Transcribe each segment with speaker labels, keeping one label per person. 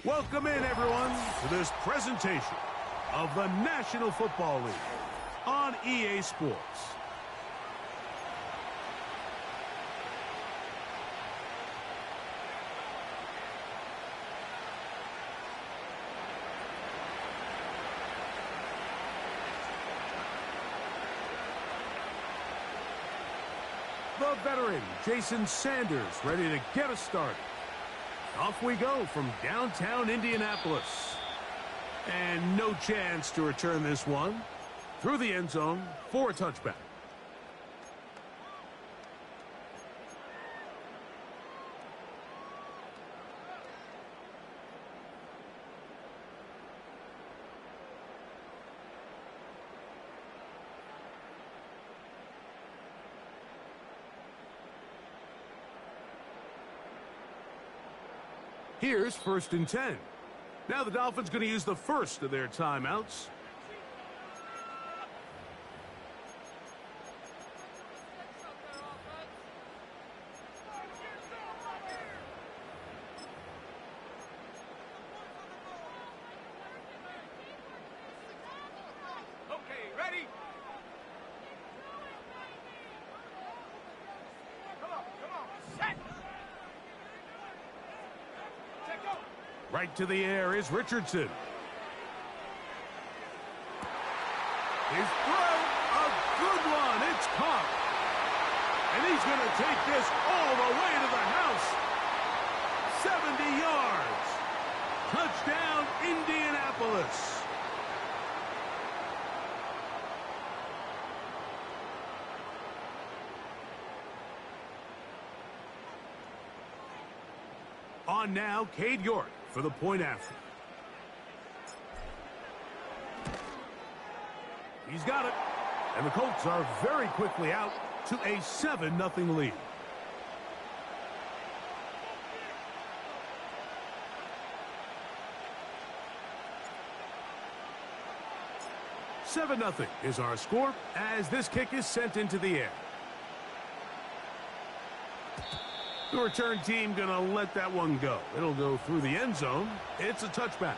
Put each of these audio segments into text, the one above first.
Speaker 1: Welcome in, everyone, to this presentation of the National Football League on EA Sports. The veteran, Jason Sanders, ready to get us started. Off we go from downtown Indianapolis. And no chance to return this one. Through the end zone for a touchback. Here's 1st and 10. Now the Dolphins going to use the first of their timeouts.
Speaker 2: Okay, ready? Come on, set!
Speaker 1: Right to the air is Richardson. His throw, a good one. It's caught. And he's going to take this all the way to the house. 70 yards. Touchdown, Indianapolis. On now, Cade York for the point after. He's got it. And the Colts are very quickly out to a 7-0 lead. $7-0 is our score as this kick is sent into the air. The return team going to let that one go. It'll go through the end zone. It's a touchback.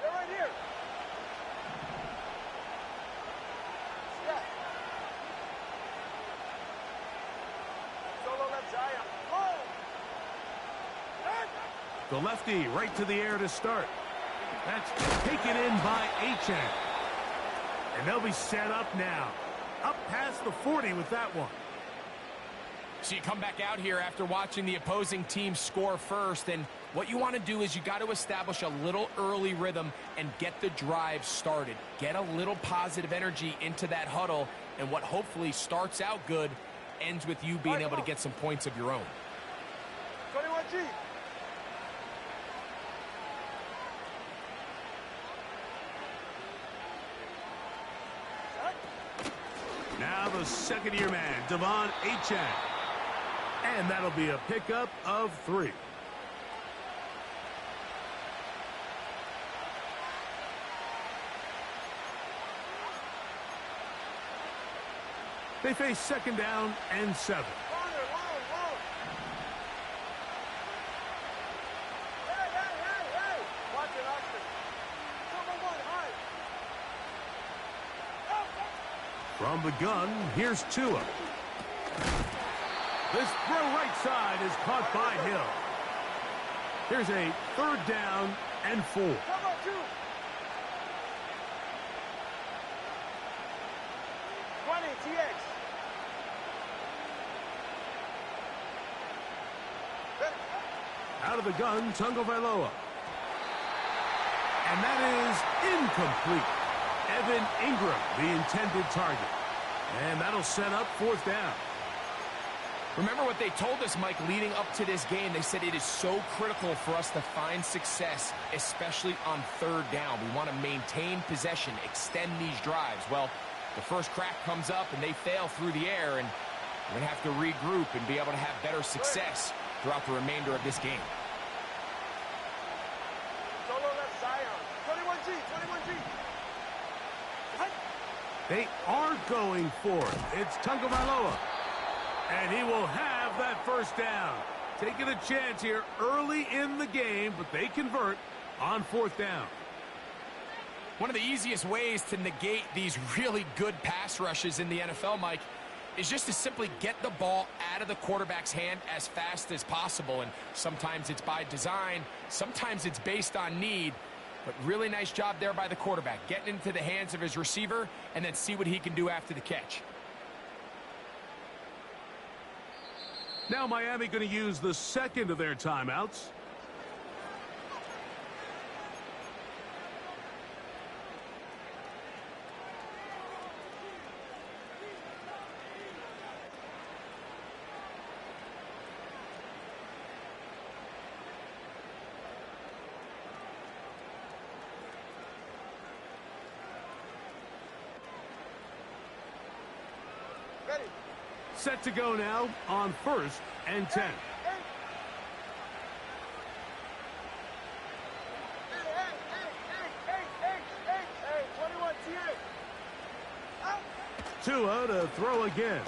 Speaker 2: They're right here.
Speaker 1: The lefty right to the air to start. That's taken in by Achan. And they'll be set up now. Up past the 40 with that one.
Speaker 3: So you come back out here after watching the opposing team score first, and what you want to do is you got to establish a little early rhythm and get the drive started. Get a little positive energy into that huddle, and what hopefully starts out good ends with you being able to get some points of your own.
Speaker 2: 21G.
Speaker 1: Now the second-year man, Devon Achan. And that'll be a pickup of 3. They face 2nd down and 7. From the gun, here's Tua. This throw right side is caught by Hill. Here's a 3rd down and 4.
Speaker 2: 20 TX.
Speaker 1: Out of the gun, Tagovailoa. And that is incomplete. Evan Ingram, the intended target. And that'll set up 4th down.
Speaker 3: Remember what they told us, Mike, leading up to this game. They said it is so critical for us to find success, especially on 3rd down. We want to maintain possession, extend these drives. Well, the first crack comes up and they fail through the air, and we're going to have to regroup and be able to have better success throughout the remainder of this game.
Speaker 2: Solo left Zion. 21G, 21G.
Speaker 1: They are going for it. It's Tagovailoa. And he will have that first down. Taking a chance here early in the game, but they convert on fourth down.
Speaker 3: One of the easiest ways to negate these really good pass rushes in the NFL, Mike, is just to simply get the ball out of the quarterback's hand as fast as possible. And sometimes it's by design, sometimes it's based on need. But really nice job there by the quarterback, getting into the hands of his receiver and then see what he can do after the catch.
Speaker 1: Now Miami going to use the second of their timeouts.
Speaker 2: Ready.
Speaker 1: Set to go now on 1st and 10.
Speaker 2: Hey, 21 TA.
Speaker 1: Tua to throw again.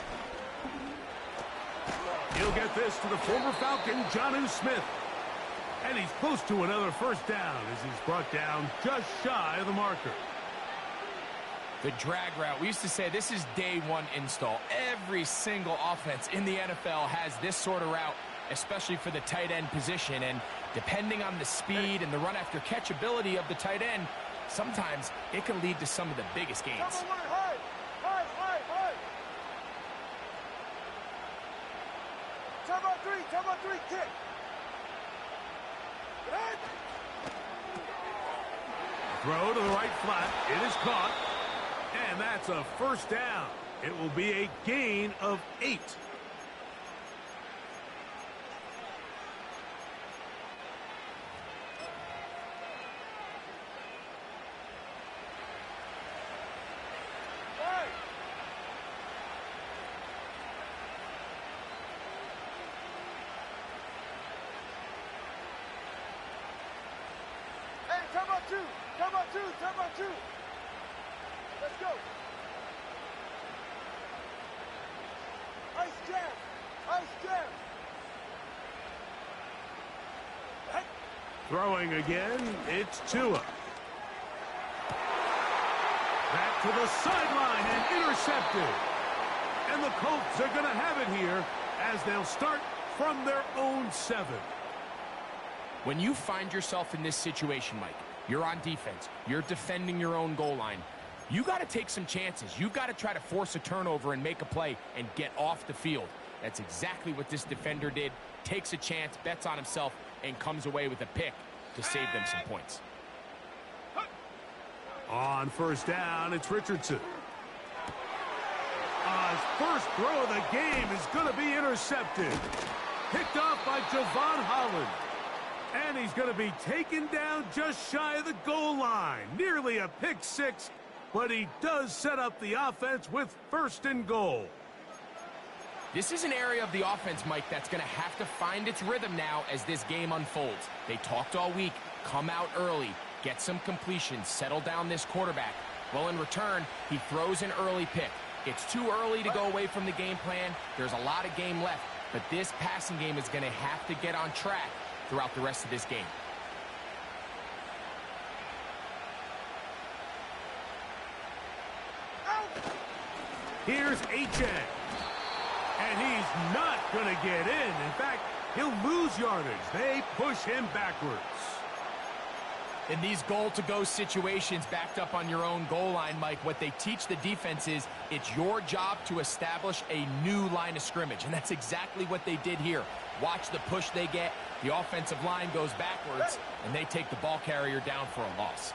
Speaker 1: He'll get this to the former Falcon, Jonnu Smith. And he's close to another first down as he's brought down just shy of the marker.
Speaker 3: The drag route. We used to say this is day one install. Every single offense in the NFL has this sort of route, especially for the tight end position. And depending on the speed and the run after catch ability of the tight end, sometimes it can lead to some of the biggest gains.
Speaker 2: Number 1, high, Time on 3, kick.
Speaker 1: Throw to the right flat. It is caught. And that's a first down. It will be a gain of 8.
Speaker 2: Hey, time on 2. Let's go. Ice jam.
Speaker 1: Throwing again, it's Tua. Back to the sideline and intercepted. And the Colts are going to have it here as they'll start from their own 7.
Speaker 3: When you find yourself in this situation, Mike, you're on defense, you're defending your own goal line, you got to take some chances. You got to try to force a turnover and make a play and get off the field. That's exactly what this defender did. Takes a chance, bets on himself, and comes away with a pick to save them some points.
Speaker 1: On first down, it's Richardson. His first throw of the game is going to be intercepted. Picked off by Javon Holland. And he's going to be taken down just shy of the goal line. Nearly a pick 6, but he does set up the offense with 1st and goal.
Speaker 3: This is an area of the offense, Mike, that's going to have to find its rhythm now as this game unfolds. They talked all week, come out early, get some completions, settle down this quarterback. Well, in return, he throws an early pick. It's too early to go away from the game plan. There's a lot of game left, but this passing game is going to have to get on track throughout the rest of this game.
Speaker 1: Here's Achane. And he's not going to get in. In fact, he'll lose yardage. They push him backwards.
Speaker 3: In these goal-to-go situations backed up on your own goal line, Mike, what they teach the defense is it's your job to establish a new line of scrimmage, and that's exactly what they did here. Watch the push they get. The offensive line goes backwards, and they take the ball carrier down for a loss.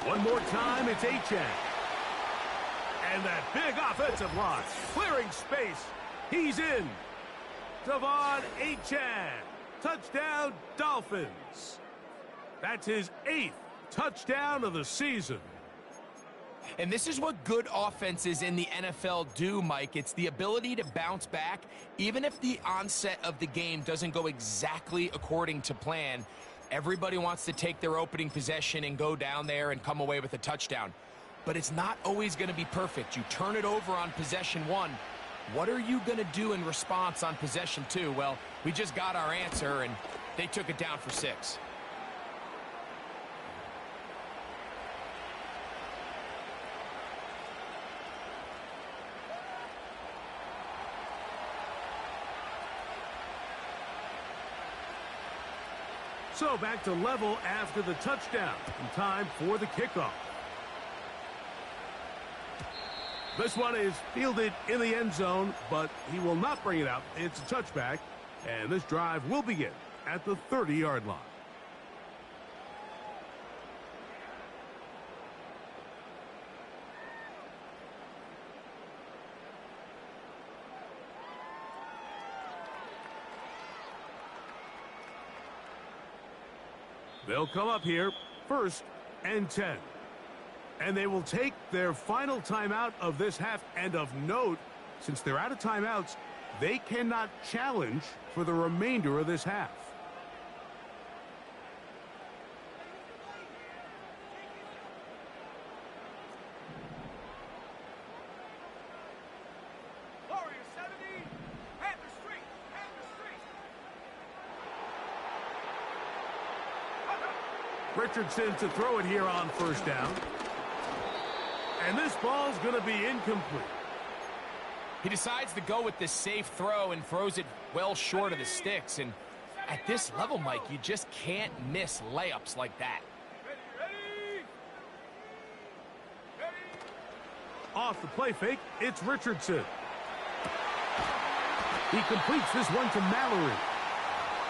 Speaker 1: One more time, it's Achane. And that big offensive line, clearing space. He's in. Devon Achane. Touchdown, Dolphins. That's his 8th touchdown of the season.
Speaker 3: And this is what good offenses in the NFL do, Mike. It's the ability to bounce back, even if the onset of the game doesn't go exactly according to plan. Everybody wants to take their opening possession and go down there and come away with a touchdown. But it's not always going to be perfect. You turn it over on possession 1. What are you going to do in response on possession 2? Well, we just got our answer, and they took it down for 6.
Speaker 1: So back to level after the touchdown. And time for the kickoff. This one is fielded in the end zone, but he will not bring it out. It's a touchback, and this drive will begin at the 30-yard line. They'll come up here, 1st and 10. And they will take their final timeout of this half. And of note, since they're out of timeouts, they cannot challenge for the remainder of this half.
Speaker 2: Warrior 70, Panther Street, Panther Street.
Speaker 1: Richardson to throw it here on 1st down. And this ball's going to be incomplete.
Speaker 3: He decides to go with this safe throw and throws it well short of the sticks. And at this level, Mike, you just can't miss layups like that.
Speaker 1: Off the play fake, it's Richardson. He completes this one to Mallory.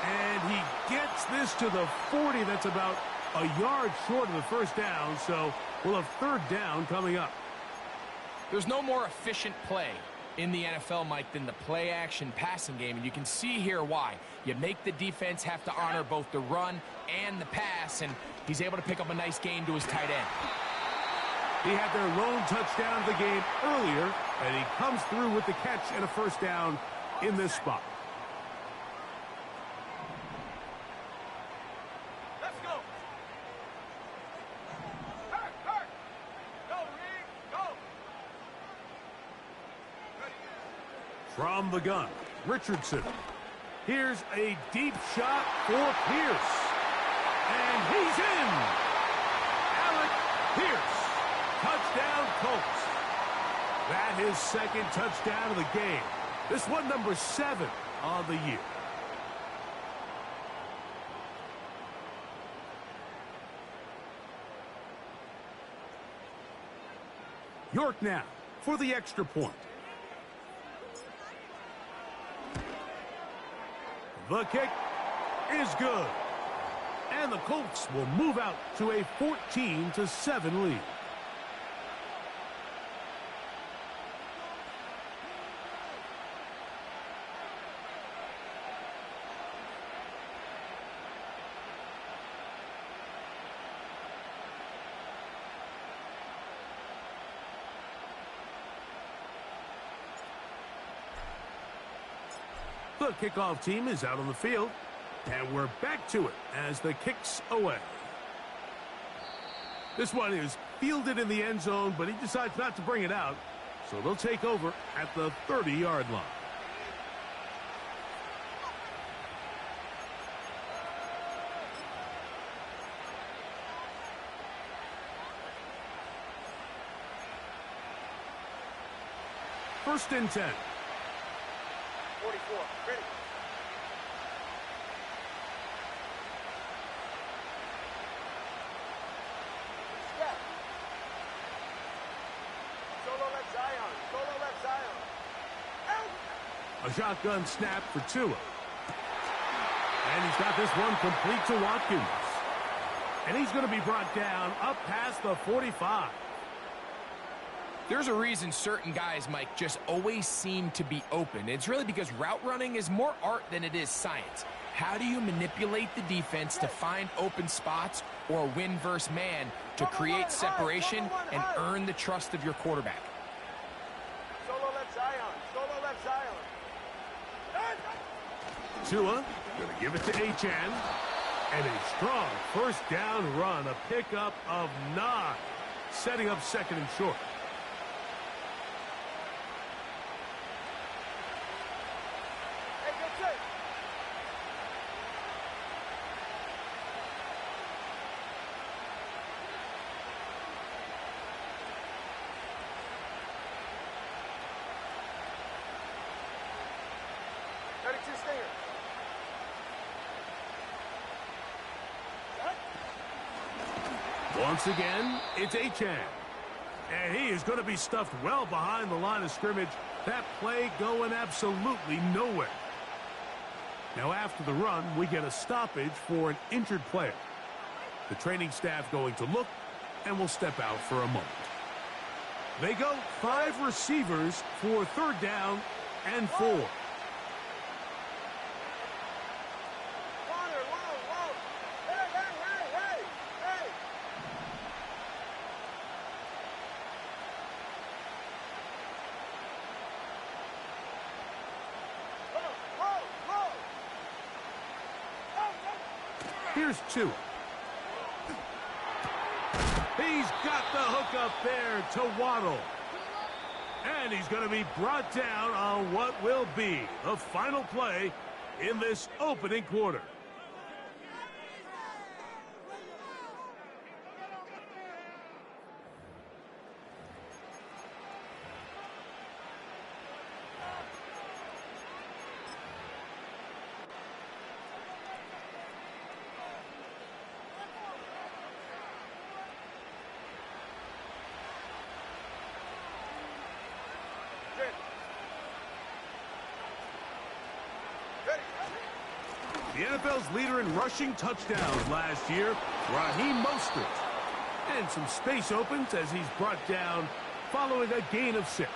Speaker 1: And he gets this to the 40. That's about a yard short of the 1st down, so we'll have 3rd down coming up.
Speaker 3: There's no more efficient play in the NFL, Mike, than the play-action passing game, and you can see here why. You make the defense have to honor both the run and the pass, and he's able to pick up a nice gain to his tight end.
Speaker 1: He had their lone touchdown of the game earlier, and he comes through with the catch and a 1st down in this spot. From the gun, Richardson. Here's a deep shot for Pierce. And he's in! Alec Pierce. Touchdown, Colts. That is 2nd touchdown of the game. This one number 7 on the year. York now for the extra point. The kick is good. And the Colts will move out to a 14-7 lead. The kickoff team is out on the field, and we're back to it as the kick's away. This one is fielded in the end zone, but he decides not to bring it out, so they'll take over at the 30-yard line. First and 10.
Speaker 2: 44, ready. Step. Solo left Zion. Solo left Zion. Out.
Speaker 1: A shotgun snap for Tua. And he's got this one complete to Watkins. And he's going to be brought down up past the 45.
Speaker 3: There's a reason certain guys, Mike, just always seem to be open. It's really because route running is more art than it is science. How do you manipulate the defense to find open spots or win versus man to create separation and earn the trust of your quarterback?
Speaker 2: Solo left Zion. Solo left Zion.
Speaker 1: Tua going to give it to Achan. And a strong first down run, a pickup of 9, setting up second and short.
Speaker 2: Hey, good set. Stinger.
Speaker 1: Once again, it's Achan. And he is going to be stuffed well behind the line of scrimmage. That play going absolutely nowhere. Now after the run, we get a stoppage for an injured player. The training staff going to look and will step out for a moment. They go 5 receivers for third down and 4. Here's 2. He's got the hook up there to Waddle. And he's going to be brought down on what will be the final play in this opening quarter. The NFL's leader in rushing touchdowns last year, Raheem Mostert. And some space opens as he's brought down following a gain of 6.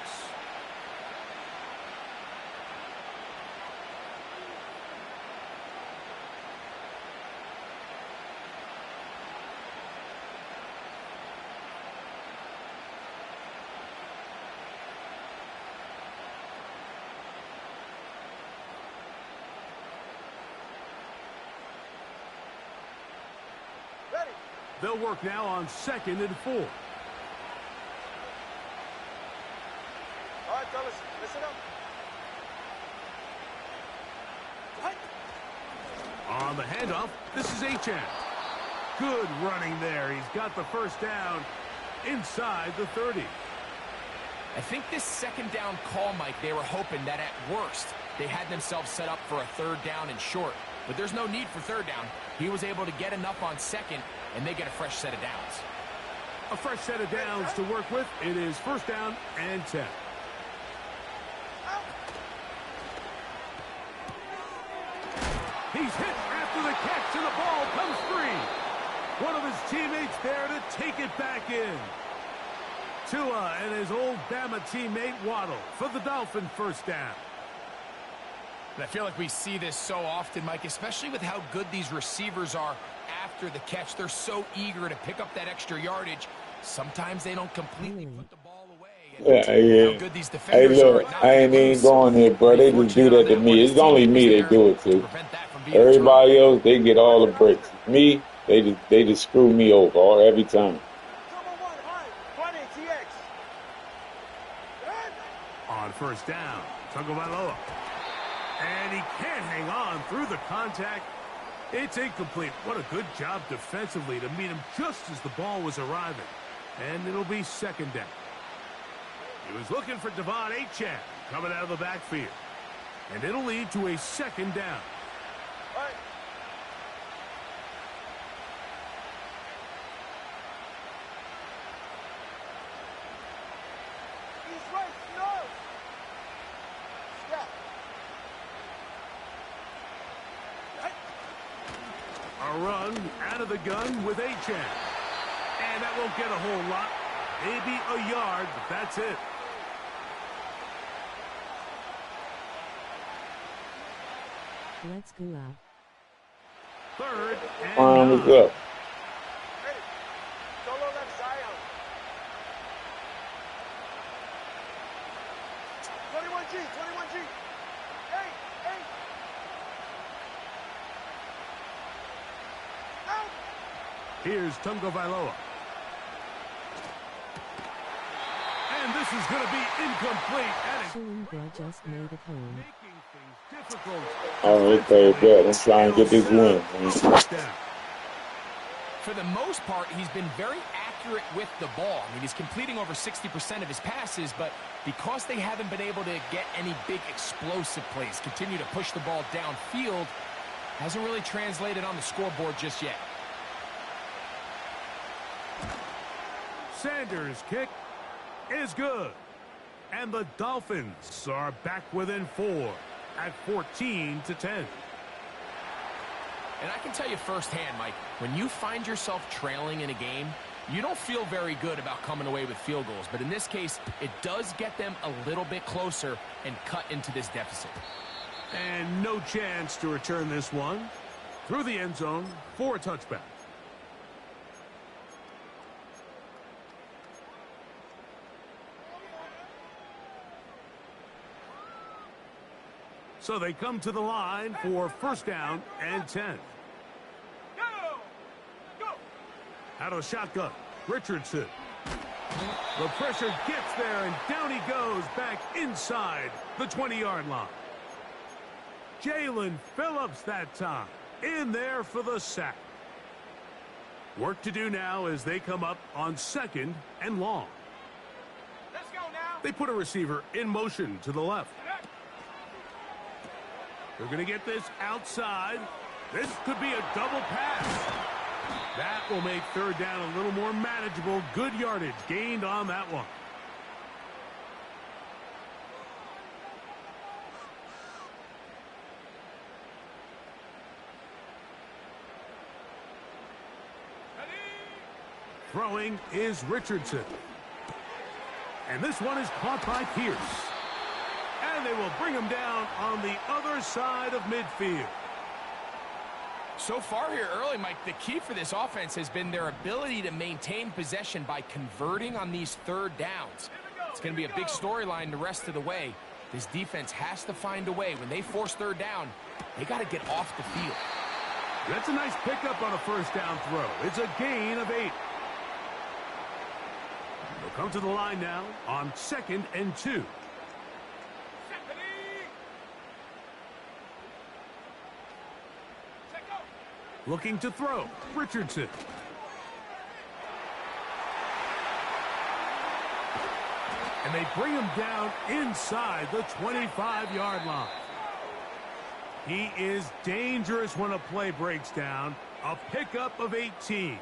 Speaker 1: They'll work now on 2nd and 4.
Speaker 2: All right, fellas, listen up.
Speaker 1: On the handoff, this is Achan. Good running there. He's got the first down inside the 30.
Speaker 3: I think this second down call, Mike, they were hoping that at worst they had themselves set up for a third down and short. But there's no need for third down. He was able to get enough on second, and they get a fresh set of downs.
Speaker 1: A fresh set of downs to work with. It is first down and 10. He's hit after the catch, and the ball comes free. One of his teammates there to take it back in. Tua and his old Bama teammate Waddle for the Dolphin first down.
Speaker 3: And I feel like we see this so often, Mike, especially with how good these receivers are after the catch. They're so eager to pick up that extra yardage. Sometimes they don't completely put the ball away.
Speaker 4: Yeah.
Speaker 3: How good these
Speaker 4: Hey,
Speaker 3: defenders
Speaker 4: look,
Speaker 3: are.
Speaker 4: I ain't even going here, bro. They just do that to me. It's only me they do it to. Everybody else, they get all the breaks. Me, they just screw me over every time.
Speaker 1: On first down, Tagovailoa. And he can't hang on through the contact. It's incomplete. What a good job defensively to meet him just as the ball was arriving. And it'll be second down. He was looking for Devon Achan coming out of the backfield. And it'll lead to a second down.
Speaker 2: All right. He's right. No. Stop.
Speaker 1: A run out of the gun with Achan. And that won't get a whole lot. Maybe a yard, but that's it.
Speaker 5: Let's go up.
Speaker 1: Third and
Speaker 4: Time is
Speaker 1: 9.
Speaker 4: up.
Speaker 2: Ready. Solo left Zion. 21G, 21G. Hey, hey. Out.
Speaker 1: Here's Tungo Vailoa. And this is going to be incomplete.
Speaker 5: Shillingborough just made it home.
Speaker 1: Making things difficult.
Speaker 4: Okay, bet. I'm trying to get this win, man.
Speaker 3: For the most part, he's been very accurate with the ball. I mean, he's completing over 60% of his passes, but because they haven't been able to get any big explosive plays, continue to push the ball downfield, hasn't really translated on the scoreboard just yet.
Speaker 1: Sanders' kick is good. And the Dolphins are back within 4 at 14-10.
Speaker 3: And I can tell you firsthand, Mike, when you find yourself trailing in a game, you don't feel very good about coming away with field goals. But in this case, it does get them a little bit closer and cut into this deficit.
Speaker 1: And no chance to return this one through the end zone for a touchback. So they come to the line for first down and 10.
Speaker 2: Go.
Speaker 1: Out of shotgun, Richardson. The pressure gets there, and down he goes back inside the 20-yard line. Jalen Phillips that time in there for the sack. Work to do now as they come up on 2nd and long.
Speaker 2: Let's go now.
Speaker 1: They put a receiver in motion to the left. They're going to get this outside. This could be a double pass. That will make third down a little more manageable. Good yardage gained on that one. Throwing is Richardson. And this one is caught by Pierce. And they will bring him down on the other side of midfield.
Speaker 3: So far here early, Mike, the key for this offense has been their ability to maintain possession by converting on these third downs. It's going to be a big storyline the rest of the way. This defense has to find a way. When they force third down, they got to get off the field.
Speaker 1: That's a nice pickup on a first down throw. It's a gain of 8. They'll come to the line now on 2nd and 2. Looking to throw, Richardson. And they bring him down inside the 25-yard line. He is dangerous when a play breaks down. A pickup of 18.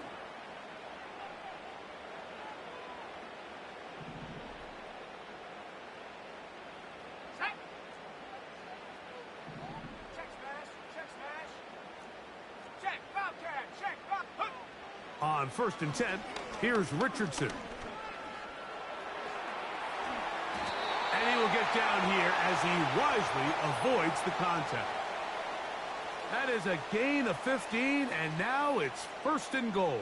Speaker 1: On 1st and 10, here's Richardson. And he will get down here as he wisely avoids the contact. That is a gain of 15, and now it's 1st and goal.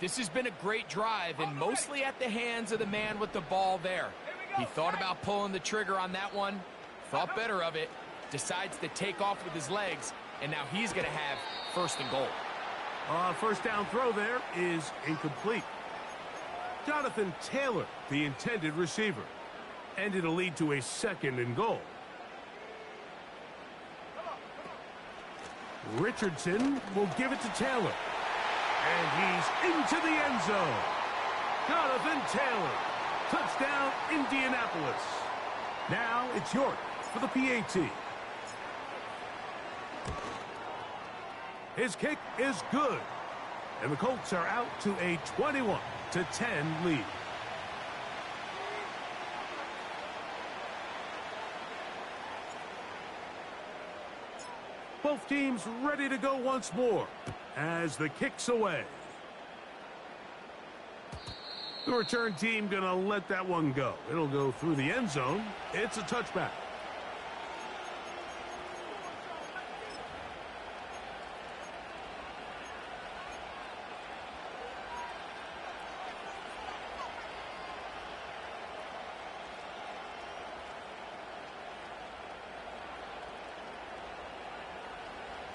Speaker 3: This has been a great drive, and mostly at the hands of the man with the ball there. He thought about pulling the trigger on that one, thought better of it, decides to take off with his legs, and now he's going to have 1st and goal.
Speaker 1: First down throw there is incomplete. Jonathan Taylor, the intended receiver. And it'll lead to a 2nd and goal. Richardson will give it to Taylor. And he's into the end zone. Jonathan Taylor. Touchdown, Indianapolis. Now it's York for the PAT. His kick is good. And the Colts are out to a 21-10 lead. Both teams ready to go once more as the kick's away. The return team going to let that one go. It'll go through the end zone. It's a touchback.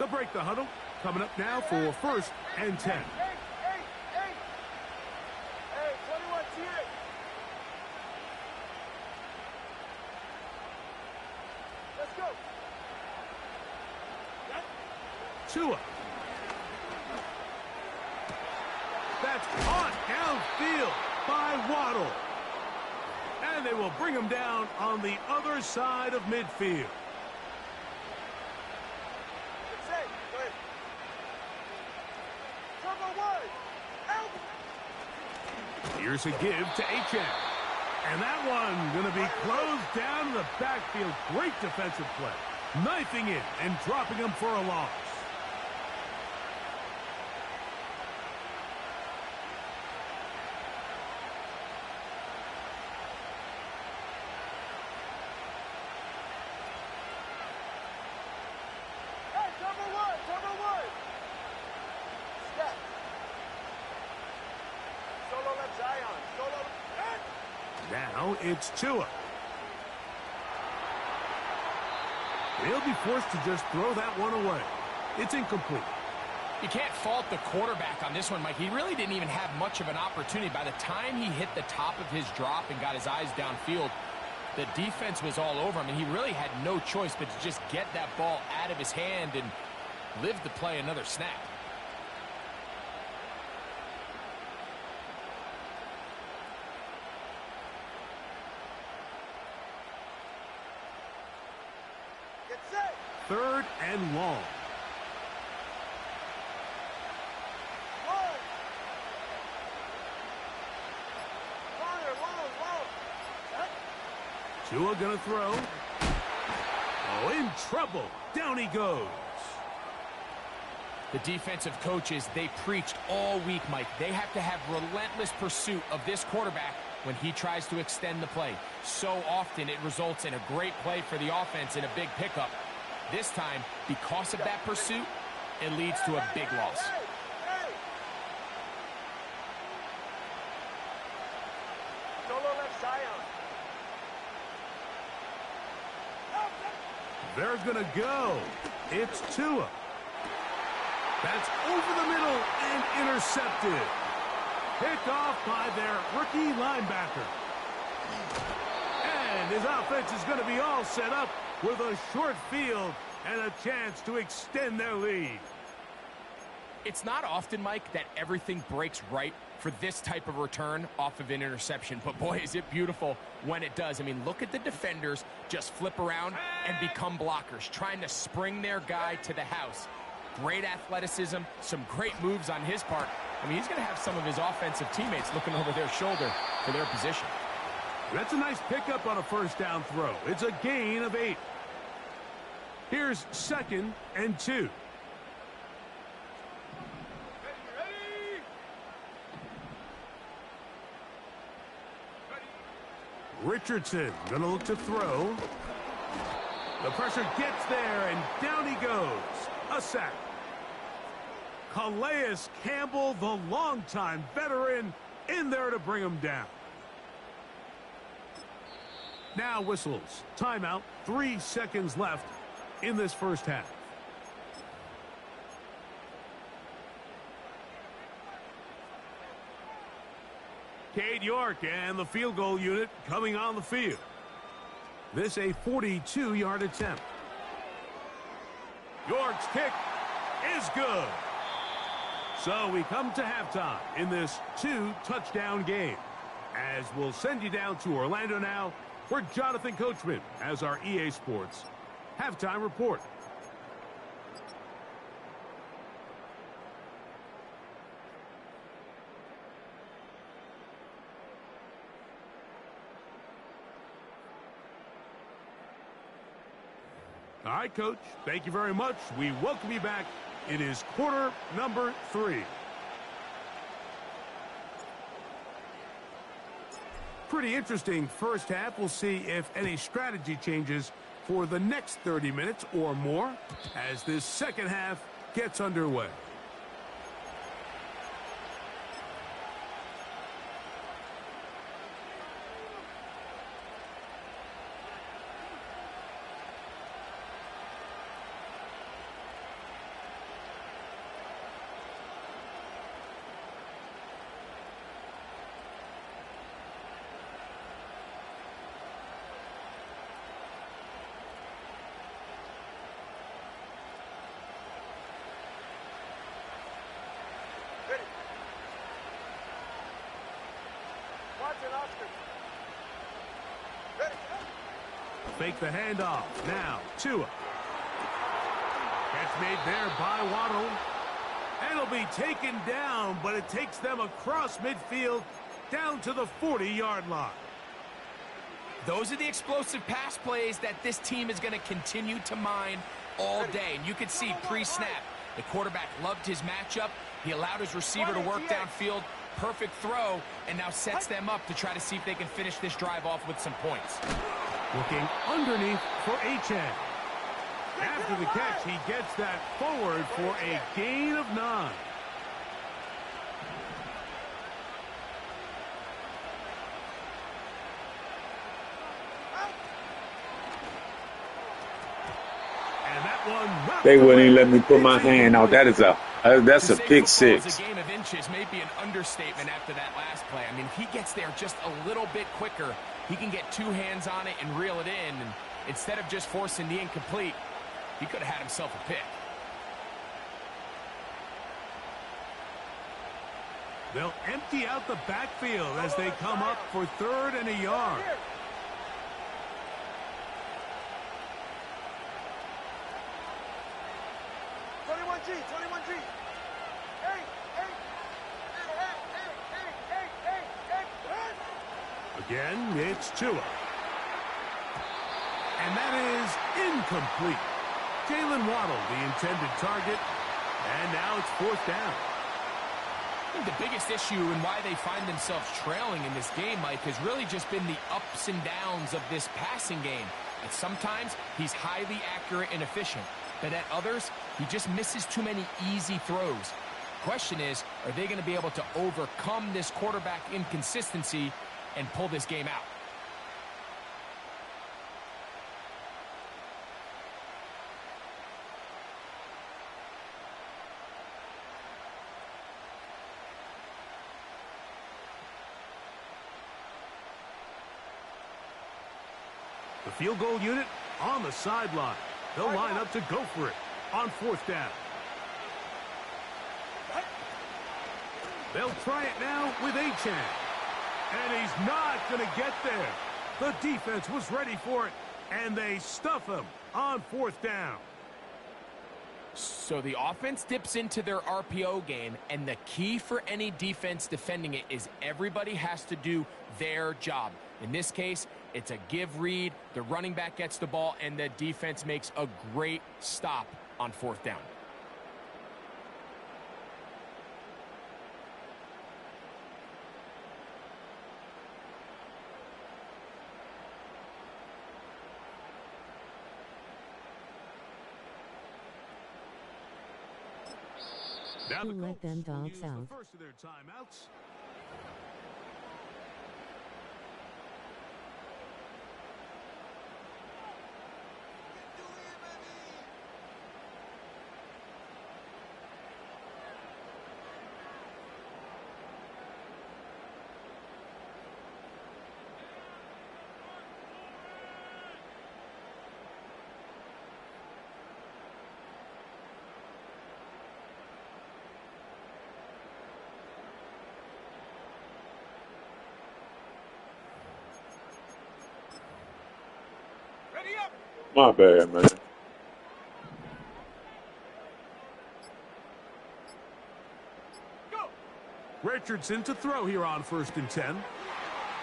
Speaker 1: They'll break the huddle. Coming up now for 1st and 10.
Speaker 2: Hey, 21, cheer. Let's go.
Speaker 1: Tua. That's caught downfield by Waddle. And they will bring him down on the other side of midfield.
Speaker 2: It's safe. Go ahead. Cover one. Out.
Speaker 1: Here's a give to H.M. And that one going to be closed down in the backfield. Great defensive play. Knifing it and dropping him for a loss.
Speaker 2: Cover one. Step. Solo left Zion. Solo.
Speaker 1: Now it's Tua. He'll be forced to just throw that one away. It's incomplete.
Speaker 3: You can't fault the quarterback on this one, Mike. He really didn't even have much of an opportunity. By the time he hit the top of his drop and got his eyes downfield, the defense was all over him, and he really had no choice but to just get that ball out of his hand and live to play another snap.
Speaker 2: Get set.
Speaker 1: 3rd and long.
Speaker 2: Long. Set.
Speaker 1: Tua gonna throw. Oh, in trouble. Down he goes.
Speaker 3: The defensive coaches, they preached all week, Mike. They have to have relentless pursuit of this quarterback when he tries to extend the play. So often it results in a great play for the offense and a big pickup. This time, because of that pursuit, it leads to a big loss.
Speaker 2: Hey. Solo left Zion.
Speaker 1: They're gonna go. It's Tua. That's over the middle and intercepted. Picked off by their rookie linebacker. And his offense is going to be all set up with a short field and a chance to extend their lead.
Speaker 3: It's not often, Mike, that everything breaks right for this type of return off of an interception. But, boy, is it beautiful when it does. I mean, look at the defenders just flip around and become blockers, trying to spring their guy to the house. Great athleticism, some great moves on his part. I mean, he's going to have some of his offensive teammates looking over their shoulder for their position.
Speaker 1: That's a nice pickup on a 1st down throw. It's a gain of 8. Here's 2nd and 2. Richardson going to look to throw. The pressure gets there, and down he goes. A sack. Calais Campbell, the longtime veteran, in there to bring him down. Now whistles. Timeout. 3 seconds left in this 1st half. Cade York and the field goal unit coming on the field. This a 42-yard attempt. York's kick is good. So we come to halftime in this 2-touchdown game. As we'll send you down to Orlando now, where Jonathan Coachman has our EA Sports halftime report. All right, Coach, thank you very much. We welcome you back. It is quarter number 3. Pretty interesting 1st half. We'll see if any strategy changes for the next 30 minutes or more as this 2nd half gets underway. Fake the handoff. Now, Tua. Catch made there by Waddle. And it'll be taken down, but it takes them across midfield down to the 40-yard line.
Speaker 3: Those are the explosive pass plays that this team is going to continue to mine all day. And you can see pre-snap, the quarterback loved his matchup. He allowed his receiver to work downfield. Perfect throw, and now sets them up to try to see if they can finish this drive off with some points.
Speaker 1: Looking underneath for Achane. After the catch, he gets that forward for a gain of 9. And that one,
Speaker 4: They wouldn't even let me put my hand out. That's a pick six.
Speaker 3: A game of inches may be an understatement after that last play. I mean, if he gets there just a little bit quicker, he can get 2 hands on it and reel it in. And instead of just forcing the incomplete, he could have had himself a pick.
Speaker 1: They'll empty out the backfield as they come up for 3rd and a yard. Again, it's Tua. And that is incomplete. Jalen Waddle, the intended target. And now it's 4th down.
Speaker 3: I think the biggest issue and why they find themselves trailing in this game, Mike, has really just been the ups and downs of this passing game. And sometimes he's highly accurate and efficient, but at others, he just misses too many easy throws. Question is, are they going to be able to overcome this quarterback inconsistency and pull this game out?
Speaker 1: The field goal unit on the sideline. They'll line up to go for it on 4th down. They'll try it now with Achane. And he's not going to get there. The defense was ready for it, and they stuff him on 4th down.
Speaker 3: So the offense dips into their RPO game, and the key for any defense defending it is everybody has to do their job. In this case, it's a give read, the running back gets the ball, and the defense makes a great stop on 4th down.
Speaker 1: Now the
Speaker 5: Let them
Speaker 1: Colts will
Speaker 5: dogs
Speaker 1: use the
Speaker 5: out.
Speaker 1: first of their timeouts.
Speaker 4: My bad, man.
Speaker 1: Richardson to throw here on 1st and 10.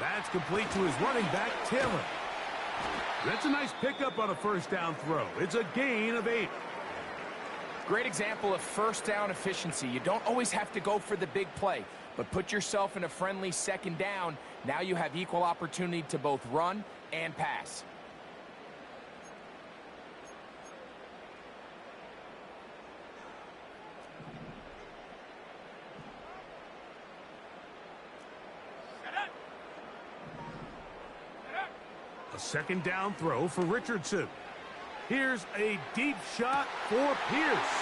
Speaker 1: That's complete to his running back, Taylor. That's a nice pickup on a 1st down throw. It's a gain of 8.
Speaker 3: Great example of 1st down efficiency. You don't always have to go for the big play, but put yourself in a friendly 2nd down. Now you have equal opportunity to both run and pass.
Speaker 1: A 2nd down throw for Richardson. Here's a deep shot for Pierce.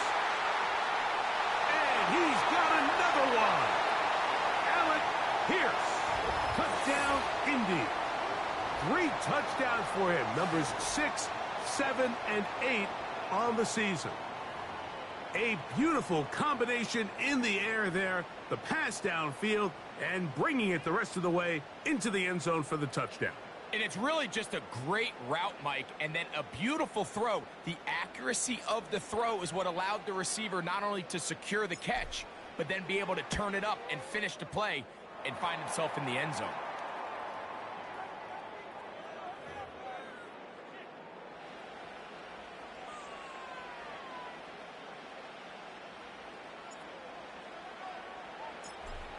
Speaker 1: And he's got another one. Alec Pierce. Touchdown, Indy. 3 touchdowns for him. Numbers 6, 7, and 8 on the season. A beautiful combination in the air there, the pass downfield, and bringing it the rest of the way into the end zone for the touchdown.
Speaker 3: And it's really just a great route, Mike, and then a beautiful throw. The accuracy of the throw is what allowed the receiver not only to secure the catch, but then be able to turn it up and finish the play and find himself in the end zone.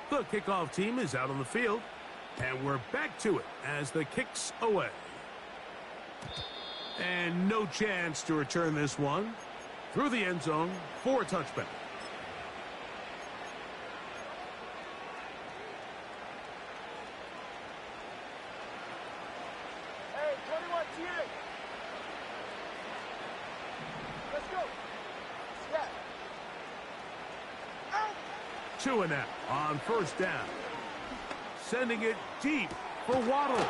Speaker 1: The kickoff team is out on the field, and we're back to it as the kick's away. And no chance to return this one through the end zone for a touchback.
Speaker 2: Hey, 21 TA. Let's go. Snap. Out.
Speaker 1: Two and out on first down. Sending it deep for Waddle.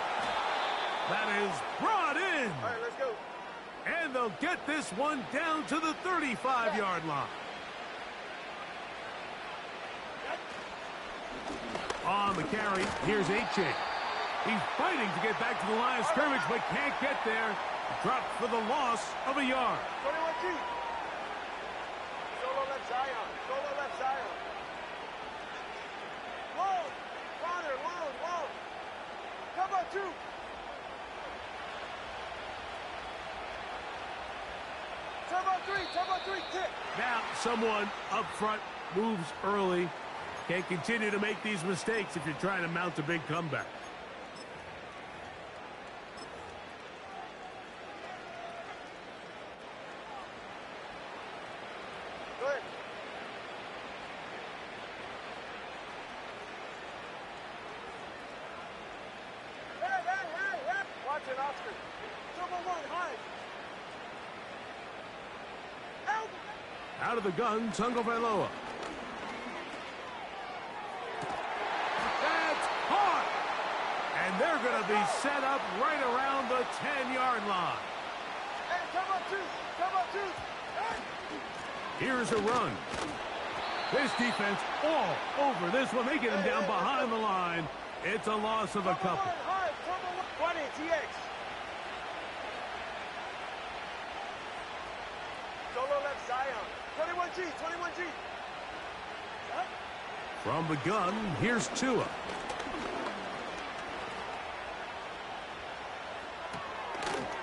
Speaker 1: That is brought in.
Speaker 2: All right, let's go.
Speaker 1: And they'll get this one down to the 35-yard line. On the carry, here's H.A. He's fighting to get back to the line of scrimmage, but can't get there. Dropped for the loss of a yard.
Speaker 2: 21G. Solo left Zion. Solo left Zion. Long. Connor, long. Come on, two. Turn on three, kick.
Speaker 1: Now someone up front moves early. Can't continue to make these mistakes if you're trying to mount a big comeback.
Speaker 2: Good. Hey. Watch it, Oscar. Number one, high.
Speaker 1: Out of the gun, Tagovailoa. That's caught! And they're going to be set up right around the 10-yard line.
Speaker 2: Hey, come on, two. Hey.
Speaker 1: Here's a run. This defense all over this one. They get him down behind the line. It's a loss of a couple.
Speaker 2: 20, TX. Solo left Zion. 21G.
Speaker 1: From the gun, here's Tua.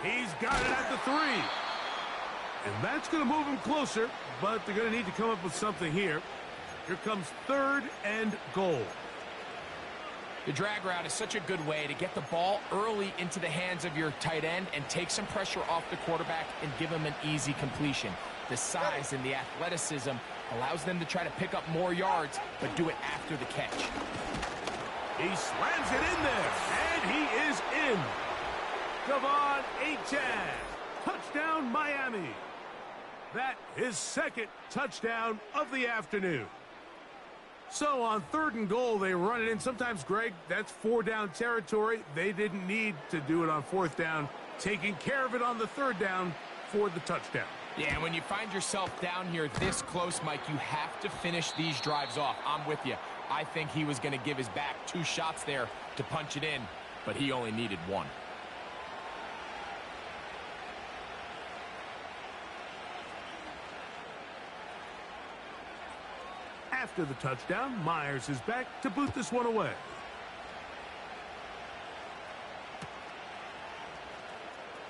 Speaker 1: He's got it at the 3. And that's going to move him closer, but they're going to need to come up with something here. Here comes 3rd and goal.
Speaker 3: The drag route is such a good way to get the ball early into the hands of your tight end and take some pressure off the quarterback and give him an easy completion. The size and the athleticism allows them to try to pick up more yards, but do it after the catch.
Speaker 1: He slams it in there, and he is in. Javon Achane. Touchdown, Miami. That is 2nd touchdown of the afternoon. So on 3rd and goal, they run it in. Sometimes, Greg, that's 4-down territory. They didn't need to do it on 4th down. Taking care of it on the 3rd down for the touchdown.
Speaker 3: Yeah, and when you find yourself down here this close, Mike, you have to finish these drives off. I'm with you. I think he was going to give his back 2 shots there to punch it in, but he only needed 1.
Speaker 1: After the touchdown, Myers is back to boot this one away.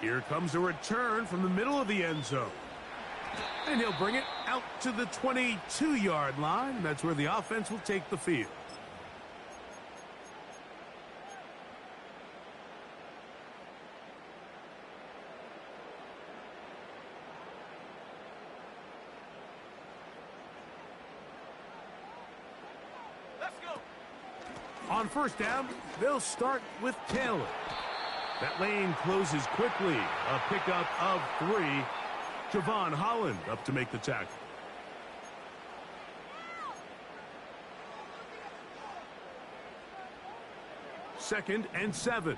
Speaker 1: Here comes a return from the middle of the end zone. And he'll bring it out to the 22-yard line. That's where the offense will take the field.
Speaker 2: Let's go.
Speaker 1: On 1st down, they'll start with Taylor. That lane closes quickly. A pickup of 3. Javon Holland up to make the tackle. Second and 7.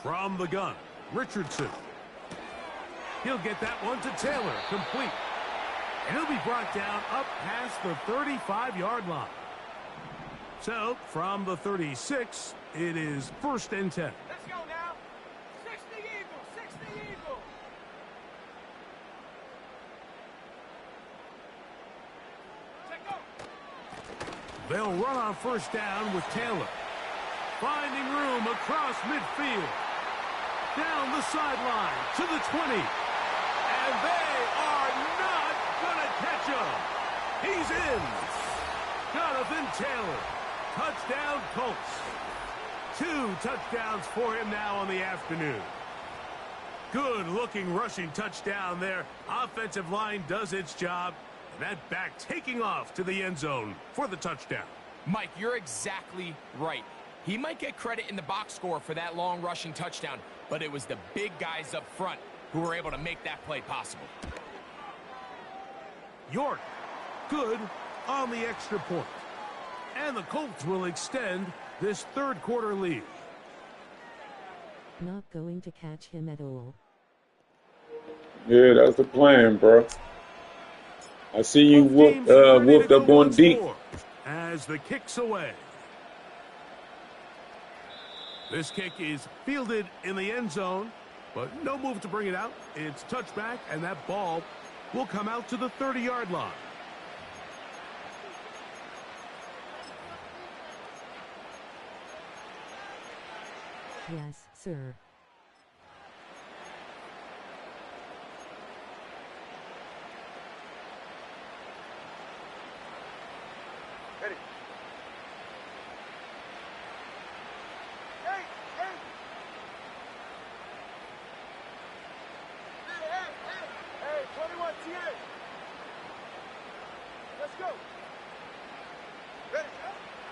Speaker 1: From the gun, Richardson. He'll get that one to Taylor, complete. And he'll be brought down up past the 35-yard line. So, from the 36, it is 1st and 10.
Speaker 2: Let's go now. 60 Eagles, 60 Eagles. Check go.
Speaker 1: They'll run on 1st down with Taylor. Finding room across midfield. Down the sideline to the 20. And they are not going to catch him. He's in. Jonathan Taylor. Touchdown Colts. 2 touchdowns for him now on the afternoon. Good-looking rushing touchdown there. Offensive line does its job. And that back taking off to the end zone for the touchdown.
Speaker 3: Mike, you're exactly right. He might get credit in the box score for that long rushing touchdown, but it was the big guys up front who were able to make that play possible.
Speaker 1: York, good on the extra point. And the Colts will extend this 3rd quarter lead.
Speaker 5: Not going to catch him at all.
Speaker 4: Yeah, that's the plan, bro. I see you whooped up on deep.
Speaker 1: As the kick's away. This kick is fielded in the end zone, but no move to bring it out. It's touchback, and that ball will come out to the 30-yard line.
Speaker 5: Yes, sir.
Speaker 2: Ready. Hey, hey. Hey, 21 TA. Let's go. Ready.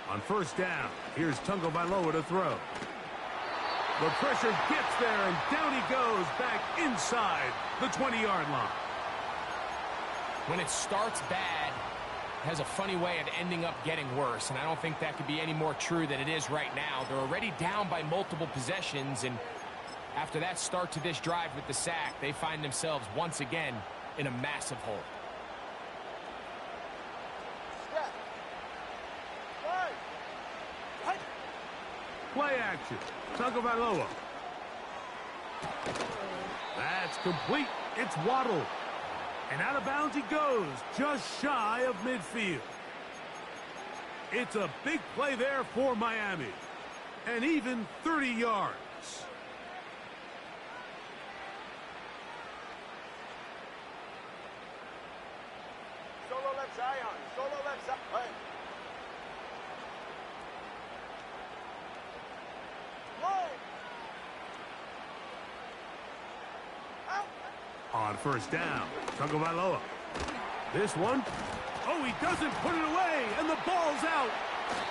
Speaker 1: On 1st down, here's Tungo Bailoa to throw. The pressure gets there, and down he goes back inside the 20-yard line.
Speaker 3: When it starts bad, it has a funny way of ending up getting worse, and I don't think that could be any more true than it is right now. They're already down by multiple possessions, and after that start to this drive with the sack, they find themselves once again in a massive hole.
Speaker 2: Step. Right. Right.
Speaker 1: Play action. Tungo Bailoa. That's complete. It's Waddle. And out of bounds he goes, just shy of midfield. It's a big play there for Miami. And even 30 yards.
Speaker 2: Solo left Zion. Solo left Zion. Right. Line. Out.
Speaker 1: On 1st down, Tungo Bailoa. This one, oh, he doesn't put it away, and the ball's out.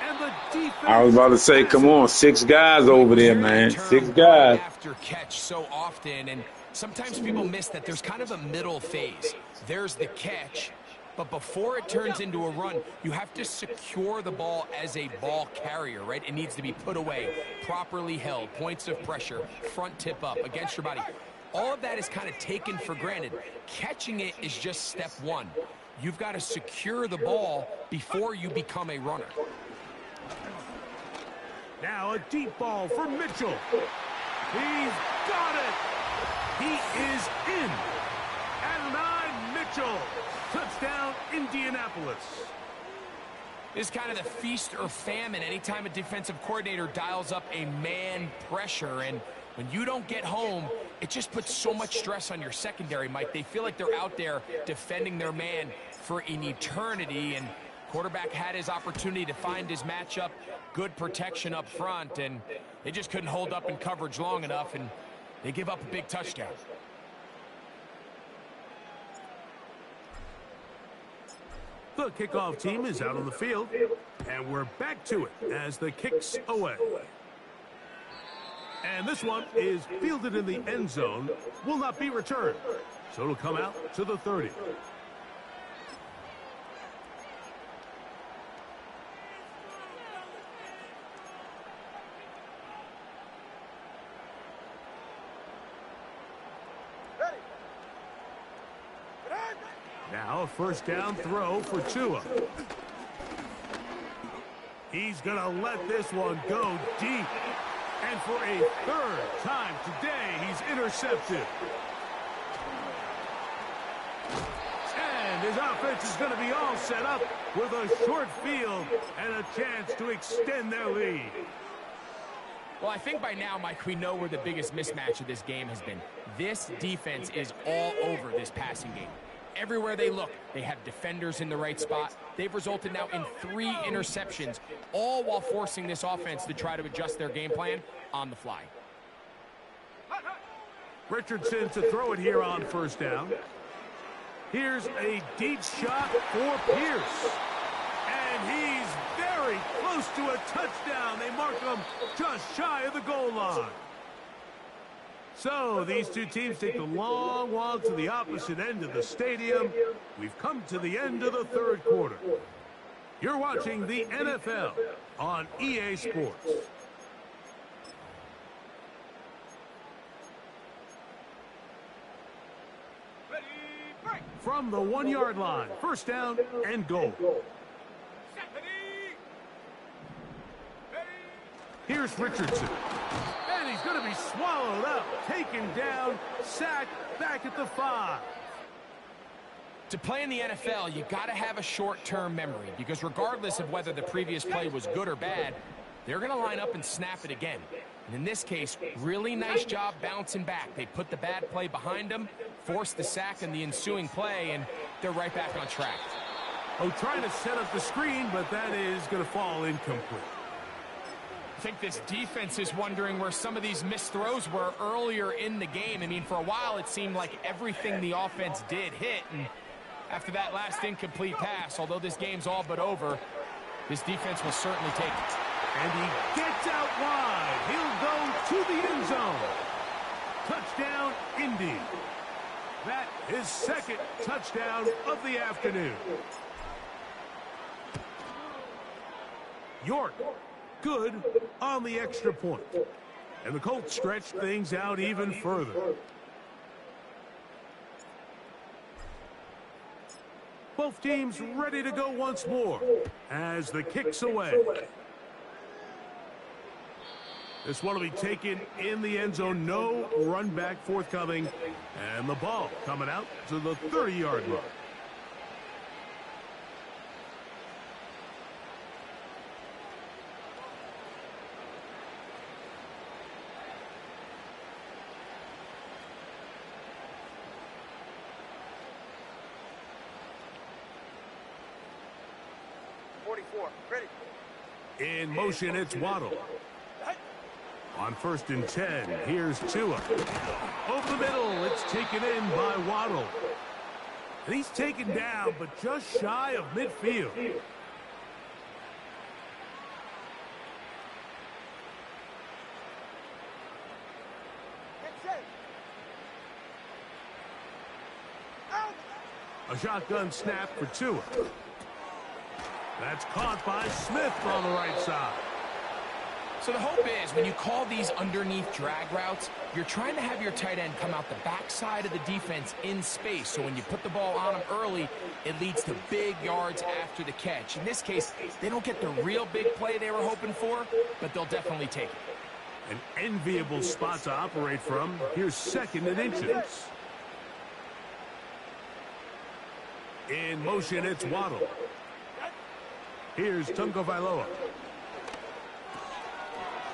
Speaker 1: And the defense.
Speaker 4: I was about to say, come on, 6 guys over there, man. 6 guys.
Speaker 3: After catch so often, and sometimes people miss that there's kind of a middle phase. There's the catch, but before it turns into a run, you have to secure the ball as a ball carrier, right? It needs to be put away, properly held, points of pressure, front tip up against your body. All of that is kind of taken for granted. Catching it is just step one. You've got to secure the ball before you become a runner.
Speaker 1: Now a deep ball for Mitchell. He's got it. He is in. Adonai Mitchell. Touchdown, Indianapolis.
Speaker 3: It's kind of the feast or famine anytime a defensive coordinator dials up a man pressure. And when you don't get home, it just puts so much stress on your secondary, Mike. They feel like they're out there defending their man for an eternity. And quarterback had his opportunity to find his matchup, good protection up front, and they just couldn't hold up in coverage long enough, and they give up a big touchdown.
Speaker 1: The kickoff team is out on the field, and we're back to it as the kick's away. And this one is fielded in the end zone, will not be returned, so it'll come out to the 30. Now a first down throw for Tua. He's going to let this one go deep. And for a third time today, he's intercepted. And his offense is going to be all set up with a short field and a chance to extend their lead.
Speaker 3: Well, I think by now, Mike, we know where the biggest mismatch of this game has been. This defense is all over this passing game. Everywhere they look, they have defenders in the right spot. They've resulted now in 3 interceptions, all while forcing this offense to try to adjust their game plan on the fly.
Speaker 1: Richardson to throw it here on first down. Here's a deep shot for Pierce. And he's very close to a touchdown. They mark him just shy of the goal line. So these two teams take the long walk to the opposite end of the stadium. We've come to the end of the third quarter. You're watching the NFL on EA Sports. From the 1-yard line, first down and goal. Here's Richardson. And he's going to be swallowed up, taken down, sacked, back at the 5.
Speaker 3: To play in the NFL, you got to have a short-term memory, because regardless of whether the previous play was good or bad, they're going to line up and snap it again. And in this case, really nice job bouncing back. They put the bad play behind them, forced the sack in the ensuing play, and they're right back on track.
Speaker 1: Oh, trying to set up the screen, but that is going to fall incomplete.
Speaker 3: I think this defense is wondering where some of these missed throws were earlier in the game. I mean, for a while, it seemed like everything the offense did hit. And after that last incomplete pass, although this game's all but over, this defense will certainly take it.
Speaker 1: And he gets out wide. He'll go to the end zone. Touchdown, Indy. That is second touchdown of the afternoon. York. Good on the extra point. And the Colts stretch things out even further. Both teams ready to go once more as the kick's away. This one will be taken in the end zone. No run back forthcoming. And the ball coming out to the 30-yard line.
Speaker 2: Ready.
Speaker 1: In motion, it's Waddle. On first and 10, here's Tua. Over the middle, it's taken in by Waddle. And he's taken down, but just shy of midfield. A shotgun snap for Tua. That's caught by Smith on the right side.
Speaker 3: So the hope is when you call these underneath drag routes, you're trying to have your tight end come out the backside of the defense in space. So when you put the ball on him early, it leads to big yards after the catch. In this case, they don't get the real big play they were hoping for, but they'll definitely take it.
Speaker 1: An enviable spot to operate from. Here's second and inches. In motion, it's Waddle. Here's Tagovailoa.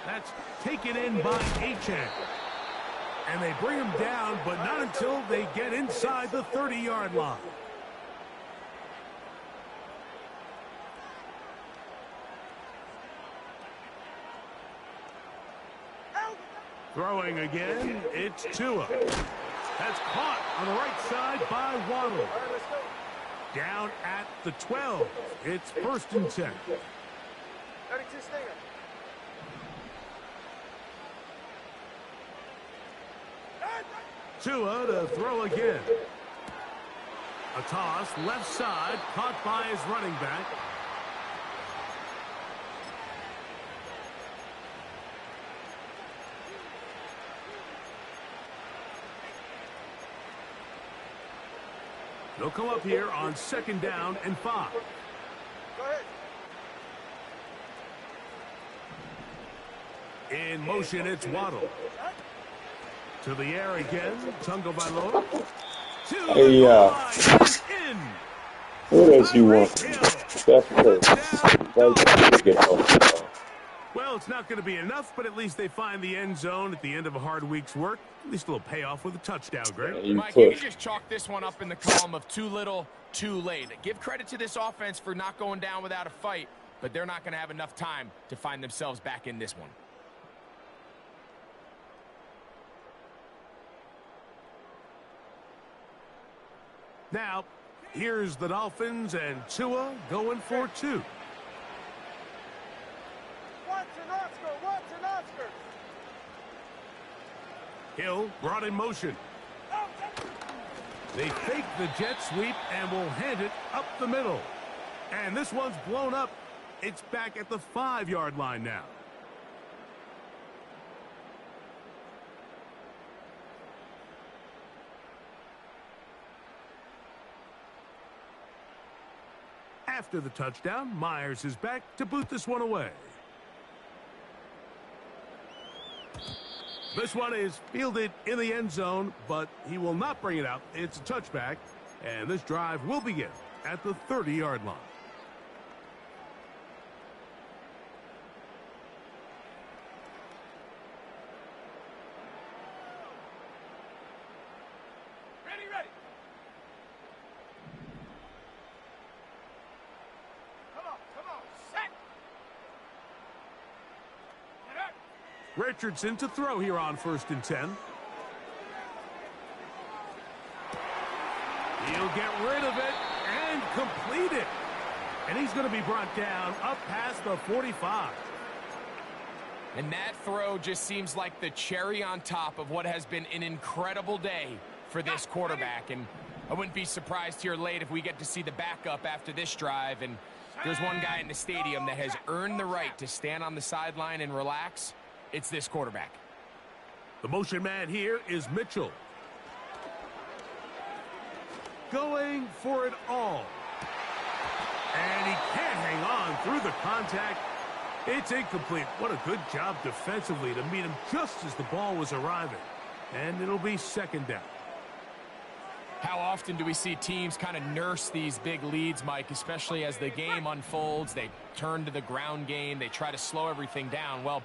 Speaker 1: That's taken in by Achane. And they bring him down, but not until they get inside the 30-yard line. Throwing again, it's Tua. That's caught on the right side by Waddle. Down at the 12. It's first and 10.
Speaker 2: 32 Stinger.
Speaker 1: Tua to throw again. A toss, left side, caught by his running back. They'll come up here on 2nd down and 5.
Speaker 2: Go ahead.
Speaker 1: In motion, it's Waddle. To the air again, Tungo Valor. To the
Speaker 4: Hey,
Speaker 1: goal line and in.
Speaker 4: what else you want?
Speaker 1: Tyreek
Speaker 4: That's
Speaker 1: Hill.
Speaker 4: good.
Speaker 1: Touchdown,
Speaker 4: Right, get off.
Speaker 1: Well, it's not going to be enough, but at least they find the end zone at the end of a hard week's work. At least a little payoff with a touchdown, Greg.
Speaker 4: You
Speaker 3: Mike, you
Speaker 4: push.
Speaker 3: can just chalk this one up in the column of too little, too late. Give credit to this offense for not going down without a fight, but they're not going to have enough time to find themselves back in this one.
Speaker 1: Now, here's the Dolphins and Tua going for 2.
Speaker 2: Watch an Oscar. Watch an Oscar.
Speaker 1: Hill brought in motion. They fake the jet sweep and will hand it up the middle. And this one's blown up. It's back at the 5-yard line now. After the touchdown, Myers is back to boot this one away. This one is fielded in the end zone, but he will not bring it out. It's a touchback, and this drive will begin at the 30-yard line.
Speaker 2: Ready. Come on. Set. Get up.
Speaker 1: Richardson to throw here on 1st and 10. He'll get rid of it and complete it. And he's going to be brought down up past the 45.
Speaker 3: And that throw just seems like the cherry on top of what has been an incredible day for this quarterback. And I wouldn't be surprised here late if we get to see the backup after this drive. And there's one guy in the stadium that has earned the right to stand on the sideline and relax. It's this quarterback.
Speaker 1: The motion man here is Mitchell. Going for it all. And he can't hang on through the contact. It's incomplete. What a good job defensively to meet him just as the ball was arriving. And it'll be 2nd down.
Speaker 3: How often do we see teams kind of nurse these big leads, Mike, especially as the game unfolds? They turn to the ground game. They try to slow everything down. Well,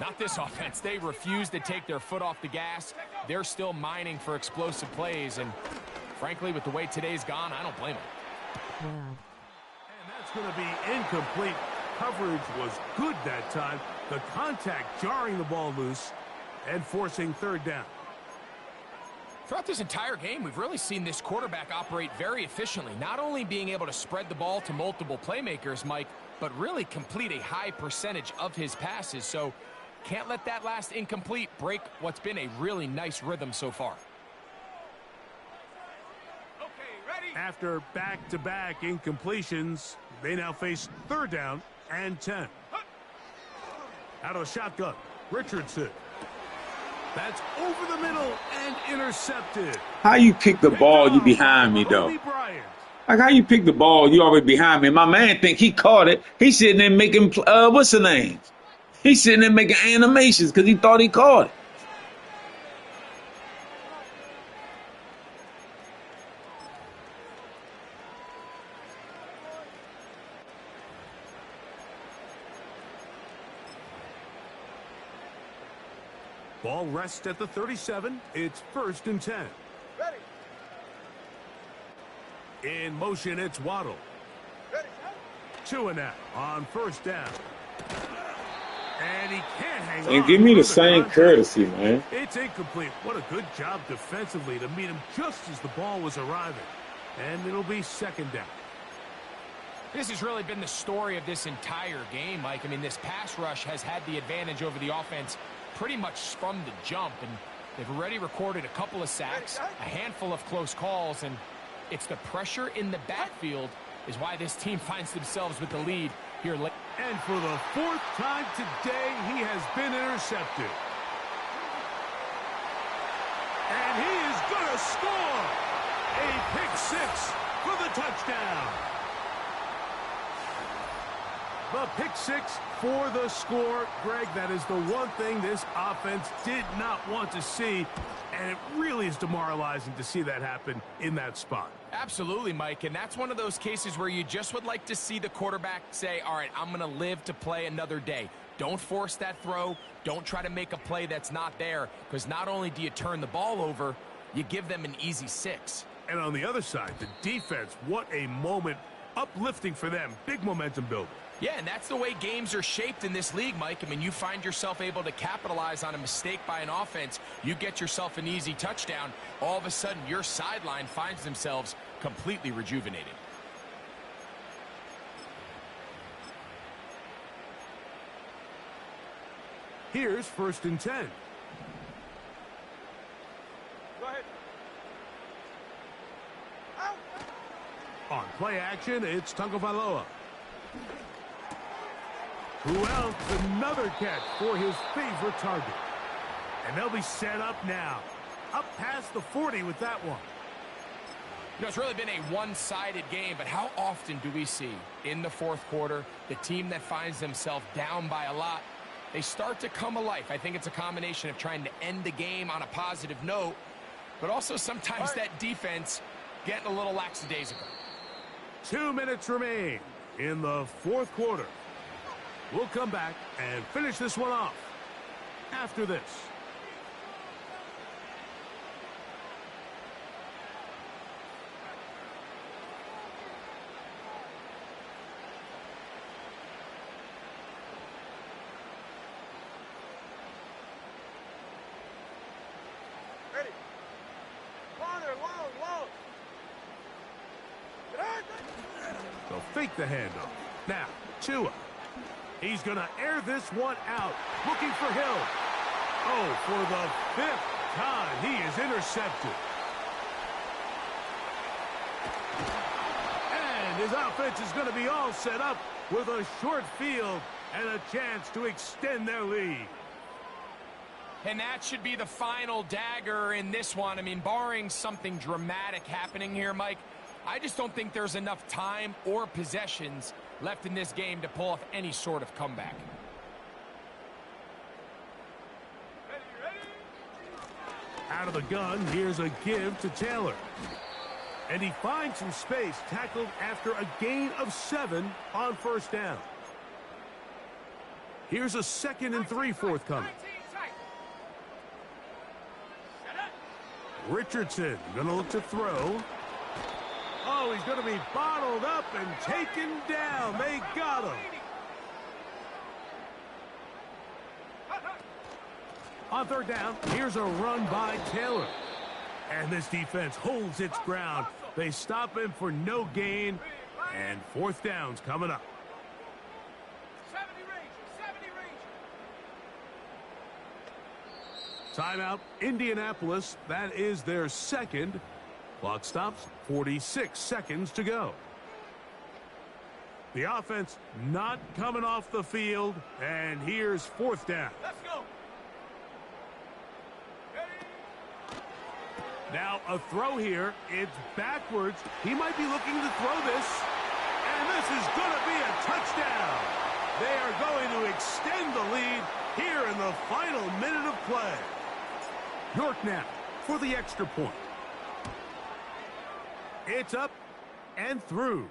Speaker 3: not this offense. They refuse to take their foot off the gas. They're still mining for explosive plays. And frankly, with the way today's gone, I don't blame them.
Speaker 5: Wow.
Speaker 1: And that's going to be incomplete. Coverage was good that time. The contact jarring the ball loose and forcing 3rd down.
Speaker 3: Throughout this entire game, we've really seen this quarterback operate very efficiently, not only being able to spread the ball to multiple playmakers, Mike, but really complete a high percentage of his passes. So can't let that last incomplete break what's been a really nice rhythm so far.
Speaker 1: After back-to-back incompletions, they now face 3rd down and 10. Out of the shotgun, Richardson. That's over the middle and intercepted.
Speaker 4: How you pick the ball? You behind me though. Like how you pick the ball? You already behind me. My man think he caught it. He's sitting there making what's the name? He's sitting there making animations because he thought he caught it.
Speaker 1: Ball rests at the 37. It's 1st and 10.
Speaker 2: Ready.
Speaker 1: In motion, it's Waddle.
Speaker 2: Ready.
Speaker 1: Tua now on 1st down. And he can't hang on.
Speaker 4: And give me the
Speaker 1: through
Speaker 4: same
Speaker 1: contact.
Speaker 4: courtesy, man.
Speaker 1: It's incomplete. What a good job defensively to meet him just as the ball was arriving. And it'll be 2nd down.
Speaker 3: This has really been the story of this entire game, Mike. I mean, this pass rush has had the advantage over the offense pretty much from the jump, and they've already recorded a couple of sacks, a handful of close calls, and it's the pressure in the backfield is why this team finds themselves with the lead here late.
Speaker 1: And for the 4th time today, he has been intercepted. And he is going to score. A pick six for the touchdown. The pick six for the score. Greg, that is the one thing this offense did not want to see, and it really is demoralizing to see that happen in that spot.
Speaker 3: Absolutely, Mike, and that's one of those cases where you just would like to see the quarterback say, all right, I'm going to live to play another day. Don't force that throw. Don't try to make a play that's not there, because not only do you turn the ball over, you give them an easy 6.
Speaker 1: And on the other side, the defense, what a moment. Uplifting for them. Big momentum builder.
Speaker 3: Yeah, and that's the way games are shaped in this league, Mike. I mean, you find yourself able to capitalize on a mistake by an offense. You get yourself an easy touchdown. All of a sudden, your sideline finds themselves completely rejuvenated.
Speaker 1: Here's 1st and 10.
Speaker 2: Go ahead.
Speaker 1: On play action, it's Tagovailoa. Who else? Another catch for his favorite target. And they'll be set up now. Up past the 40 with that one.
Speaker 3: You know, it's really been a one-sided game, but how often do we see in the 4th quarter the team that finds themselves down by a lot, they start to come alive? I think it's a combination of trying to end the game on a positive note, but also sometimes that defense getting a little lackadaisical.
Speaker 1: 2 minutes remain in the 4th quarter. We'll come back and finish this one off after this.
Speaker 2: Ready. Corner, long.
Speaker 1: They'll fake the handoff. Now, Tua. He's going to air this one out. Looking for Hill. Oh, for the 5th time, he is intercepted. And his offense is going to be all set up with a short field and a chance to extend their lead.
Speaker 3: And that should be the final dagger in this one. I mean, barring something dramatic happening here, Mike, I just don't think there's enough time or possessions left in this game to pull off any sort of comeback.
Speaker 1: Out of the gun, here's a give to Taylor. And he finds some space, tackled after a gain of 7 on 1st down. Here's a 2nd and 3 forthcoming. Richardson gonna look to throw. Oh, he's going to be bottled up and taken down. They got him. On 3rd down, here's a run by Taylor. And this defense holds its ground. They stop him for no gain. And 4th down's coming up.
Speaker 2: 70 range.
Speaker 1: Timeout, Indianapolis. That is their 2nd. Clock stops, 46 seconds to go. The offense not coming off the field, and here's 4th down.
Speaker 2: Let's go.
Speaker 1: Now a throw here. It's backwards. He might be looking to throw this, and this is going to be a touchdown. They are going to extend the lead here in the final minute of play. York now for the extra point. It's up and through.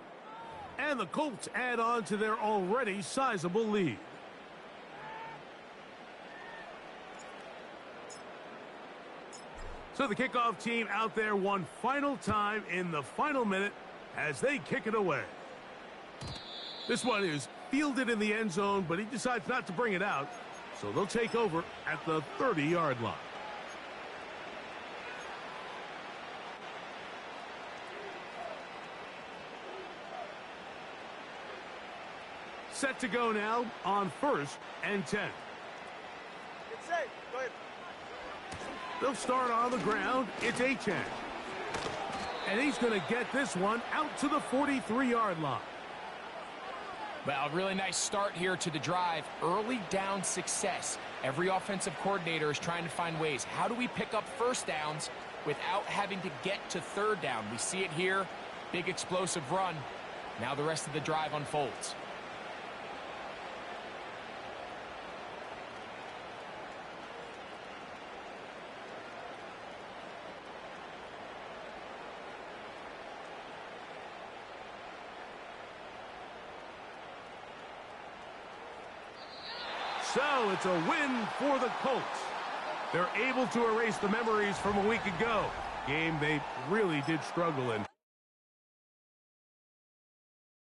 Speaker 1: And the Colts add on to their already sizable lead. So the kickoff team out there one final time in the final minute as they kick it away. This one is fielded in the end zone, but he decides not to bring it out. So they'll take over at the 30-yard line. Set to go now on 1st and 10.
Speaker 2: It's safe. Go ahead.
Speaker 1: They'll start on the ground. It's Achane. And he's going to get this one out to the 43-yard line.
Speaker 3: Well, really nice start here to the drive. Early down success. Every offensive coordinator is trying to find ways. How do we pick up 1st downs without having to get to third down. We see it here. Big explosive run. Now the rest of the drive unfolds.
Speaker 1: So it's a win for the Colts. They're able to erase the memories from a week ago. Game they really did struggle in.